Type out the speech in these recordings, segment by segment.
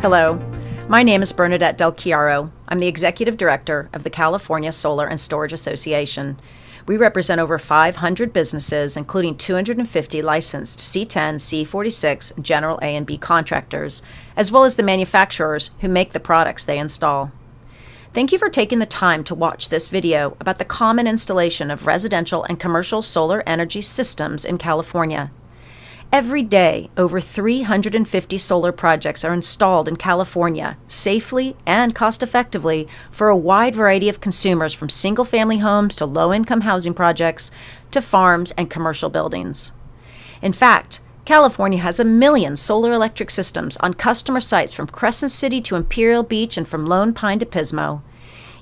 Hello, my name is Bernadette Del Chiaro. I'm the Executive Director of the California Solar and Storage Association. We represent over 500 businesses, including 250 licensed C10, C46, General A and B contractors, as well as the manufacturers who make the products they install. Thank you for taking the time to watch this video about the common installation of residential and commercial solar energy systems in California. Every day, over 350 solar projects are installed in California safely and cost-effectively for a wide variety of consumers, from single-family homes to low-income housing projects to farms and commercial buildings. In fact, California has 1 million solar electric systems on customer sites from Crescent City to Imperial Beach and from Lone Pine to Pismo.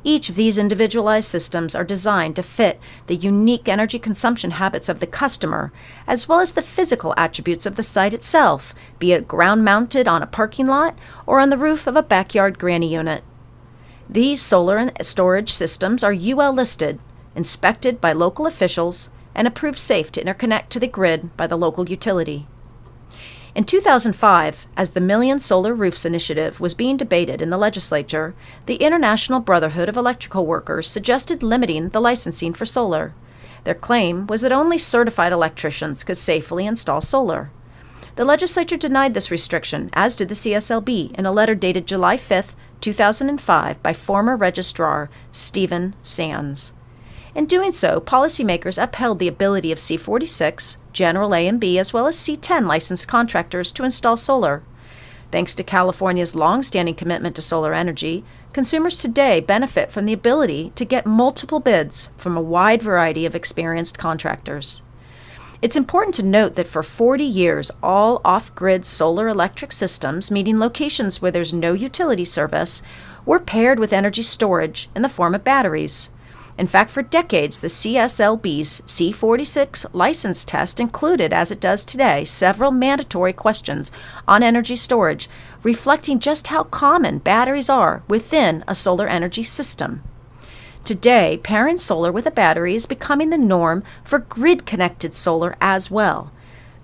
Each of these individualized systems are designed to fit the unique energy consumption habits of the customer, as well as the physical attributes of the site itself, be it ground-mounted on a parking lot or on the roof of a backyard granny unit. These solar and storage systems are UL listed, inspected by local officials, and approved safe to interconnect to the grid by the local utility. In 2005, as the Million Solar Roofs Initiative was being debated in the legislature, the International Brotherhood of Electrical Workers suggested limiting the licensing for solar. Their claim was that only certified electricians could safely install solar. The legislature denied this restriction, as did the CSLB, in a letter dated July 5, 2005, by former Registrar Stephen Sands. In doing so, policymakers upheld the ability of C46, General A and B, as well as C10 licensed contractors to install solar. Thanks to California's long-standing commitment to solar energy, consumers today benefit from the ability to get multiple bids from a wide variety of experienced contractors. It's important to note that for 40 years, all off-grid solar electric systems meeting locations where there's no utility service were paired with energy storage in the form of batteries. In fact, for decades, the CSLB's C46 license test included, as it does today, several mandatory questions on energy storage, reflecting just how common batteries are within a solar energy system. Today, pairing solar with a battery is becoming the norm for grid-connected solar as well.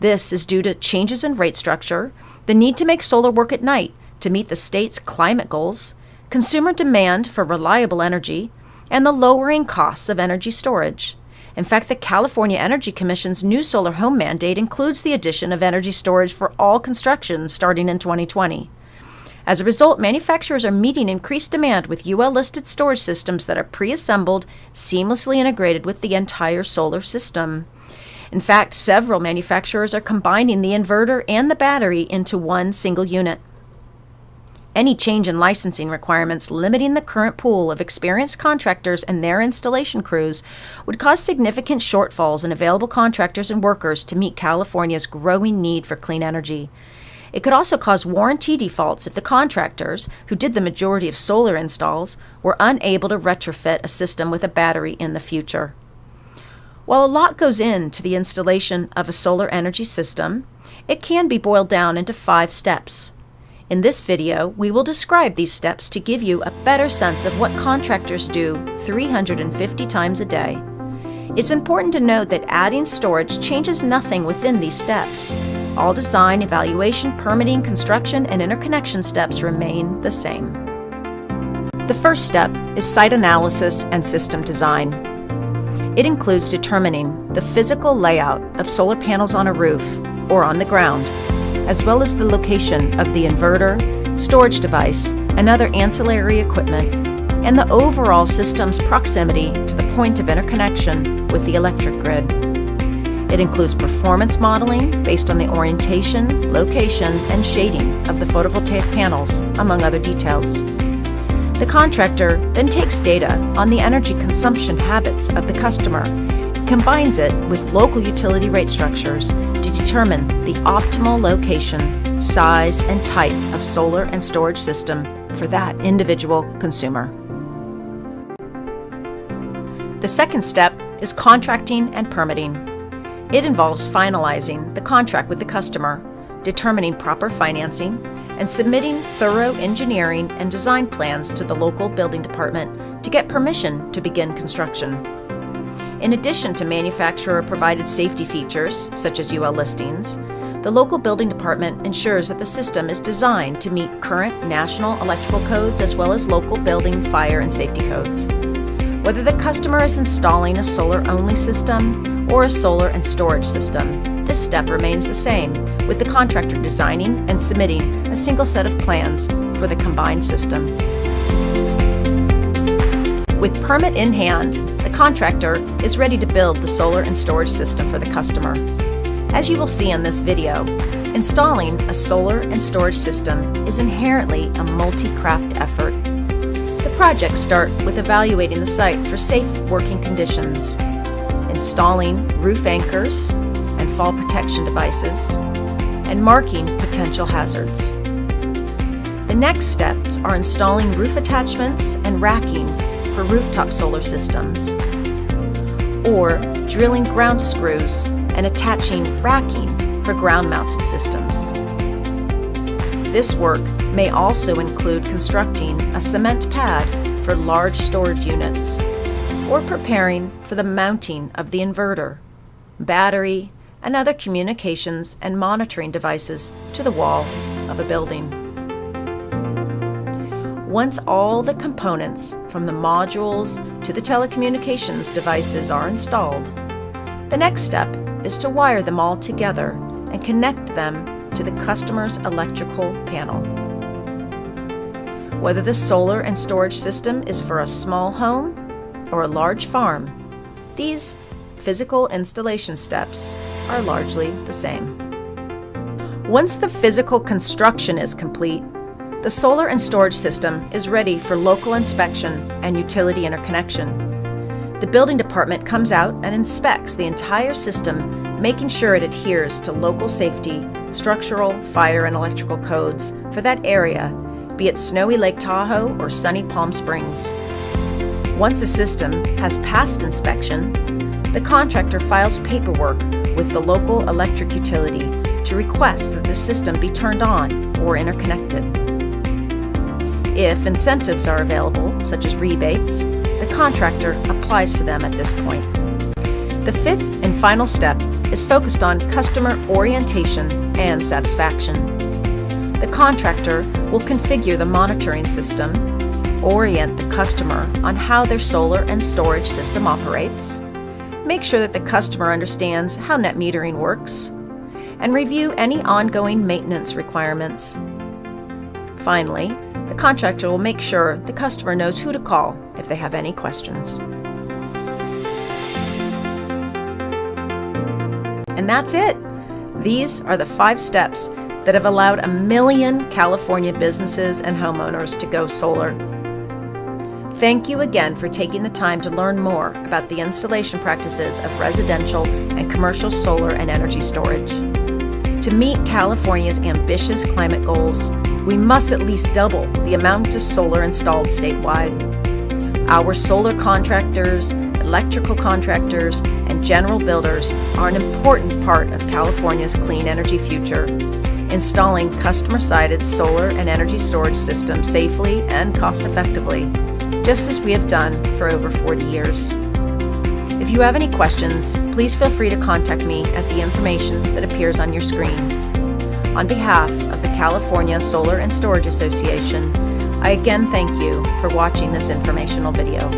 This is due to changes in rate structure, the need to make solar work at night to meet the state's climate goals, consumer demand for reliable energy, and the lowering costs of energy storage. In fact, the California Energy Commission's new solar home mandate includes the addition of energy storage for all construction starting in 2020. As a result, manufacturers are meeting increased demand with UL-listed storage systems that are pre-assembled, seamlessly integrated with the entire solar system. In fact, several manufacturers are combining the inverter and the battery into one single unit. Any change in licensing requirements limiting the current pool of experienced contractors and their installation crews would cause significant shortfalls in available contractors and workers to meet California's growing need for clean energy. It could also cause warranty defaults if the contractors, who did the majority of solar installs, were unable to retrofit a system with a battery in the future. While a lot goes into the installation of a solar energy system, it can be boiled down into 5 steps. In this video, we will describe these steps to give you a better sense of what contractors do 350 times a day. It's important to note that adding storage changes nothing within these steps. All design, evaluation, permitting, construction, and interconnection steps remain the same. The first step is site analysis and system design. It includes determining the physical layout of solar panels on a roof or on the ground, as well as the location of the inverter, storage device, and other ancillary equipment, and the overall system's proximity to the point of interconnection with the electric grid. It includes performance modeling based on the orientation, location, and shading of the photovoltaic panels, among other details. The contractor then takes data on the energy consumption habits of the customer, combines it with local utility rate structures to determine the optimal location, size, and type of solar and storage system for that individual consumer. The second step is contracting and permitting. It involves finalizing the contract with the customer, determining proper financing, and submitting thorough engineering and design plans to the local building department to get permission to begin construction. In addition to manufacturer-provided safety features, such as UL listings, The local building department ensures that the system is designed to meet current national electrical codes as well as local building, fire, and safety codes. Whether the customer is installing a solar-only system or a solar and storage system, this step remains the same, with the contractor designing and submitting a single set of plans for the combined system. With permit in hand, the contractor is ready to build the solar and storage system for the customer. As you will see in this video, installing a solar and storage system is inherently a multi-craft effort. The projects start with evaluating the site for safe working conditions, installing roof anchors and fall protection devices, and marking potential hazards. The next steps are installing roof attachments and racking for rooftop solar systems, or drilling ground screws and attaching racking for ground-mounted systems. This work may also include constructing a cement pad for large storage units, or preparing for the mounting of the inverter, battery, and other communications and monitoring devices to the wall of a building. Once all the components, from the modules to the telecommunications devices, are installed, the next step is to wire them all together and connect them to the customer's electrical panel. Whether the solar and storage system is for a small home or a large farm, these physical installation steps are largely the same. Once the physical construction is complete, the solar and storage system is ready for local inspection and utility interconnection. The building department comes out and inspects the entire system, making sure it adheres to local safety, structural, fire, and electrical codes for that area, be it snowy Lake Tahoe or sunny Palm Springs. Once a system has passed inspection, the contractor files paperwork with the local electric utility to request that the system be turned on or interconnected. If incentives are available, such as rebates, the contractor applies for them at this point. The fifth and final step is focused on customer orientation and satisfaction. The contractor will configure the monitoring system, orient the customer on how their solar and storage system operates, make sure that the customer understands how net metering works, and review any ongoing maintenance requirements. Finally, the contractor will make sure the customer knows who to call if they have any questions. And that's it. These are the 5 steps that have allowed 1 million California businesses and homeowners to go solar. Thank you again for taking the time to learn more about the installation practices of residential and commercial solar and energy storage. To meet California's ambitious climate goals, we must at least double the amount of solar installed statewide. Our solar contractors, electrical contractors, and general builders are an important part of California's clean energy future, installing customer-sided solar and energy storage systems safely and cost-effectively, just as we have done for over 40 years. If you have any questions, please feel free to contact me at the information that appears on your screen. On behalf of the California Solar and Storage Association, I again thank you for watching this informational video.